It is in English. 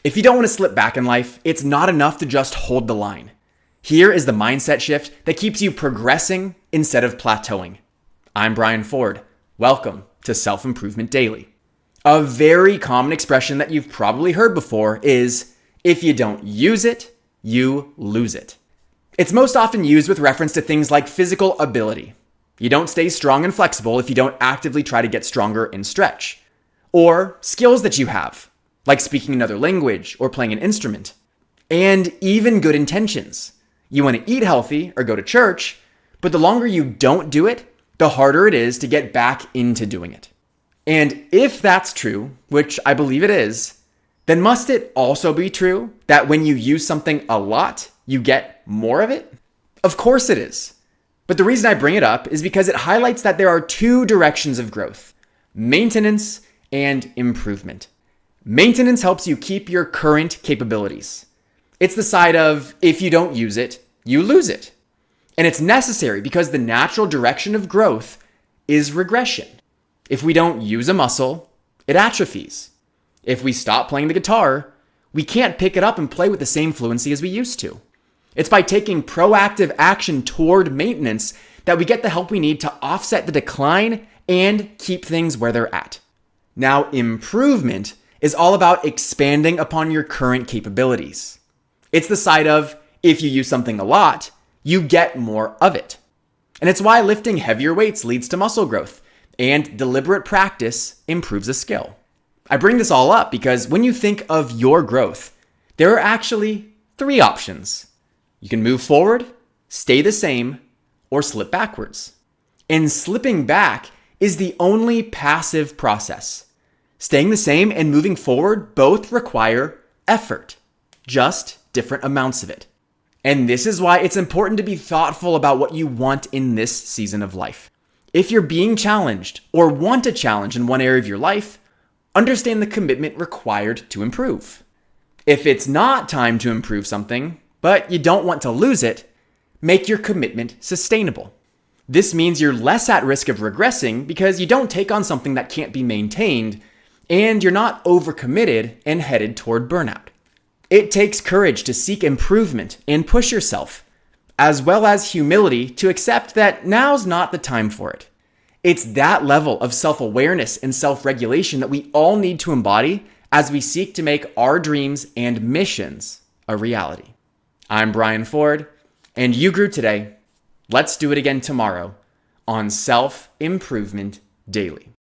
If you don't want to slip back in life, it's not enough to just hold the line. Here is the mindset shift that keeps you progressing instead of plateauing. I'm Brian Ford. Welcome to Self-Improvement Daily. A very common expression that you've probably heard before is, if you don't use it, you lose it. It's most often used with reference to things like physical ability. You don't stay strong and flexible if you don't actively try to get stronger and stretch. Or skills that you have, like speaking another language or playing an instrument. And even good intentions. You want to eat healthy or go to church, but the longer you don't do it, the harder it is to get back into doing it. And if that's true, which I believe it is, then must it also be true that when you use something a lot, you get more of it? Of course it is. But the reason I bring it up is because it highlights that there are two directions of growth: maintenance and improvement. Maintenance helps you keep your current capabilities. It's the side of, if you don't use it, you lose it. And it's necessary because the natural direction of growth is regression. If we don't use a muscle, it atrophies. If we stop playing the guitar, we can't pick it up and play with the same fluency as we used to. It's by taking proactive action toward maintenance that we get the help we need to offset the decline and keep things where they're at. Now, improvement is all about expanding upon your current capabilities. It's the side of, if you use something a lot, you get more of it. And it's why lifting heavier weights leads to muscle growth, and deliberate practice improves a skill. I bring this all up because when you think of your growth, there are actually three options. You can move forward, stay the same, or slip backwards. And slipping back is the only passive process. Staying the same and moving forward both require effort, just different amounts of it. And this is why it's important to be thoughtful about what you want in this season of life. If you're being challenged or want a challenge in one area of your life, understand the commitment required to improve. If it's not time to improve something, but you don't want to lose it, make your commitment sustainable. This means you're less at risk of regressing because you don't take on something that can't be maintained, and you're not overcommitted and headed toward burnout. It takes courage to seek improvement and push yourself, as well as humility to accept that now's not the time for it. It's that level of self-awareness and self-regulation that we all need to embody as we seek to make our dreams and missions a reality. I'm Brian Ford, and you grew today. Let's do it again tomorrow on Self-Improvement Daily.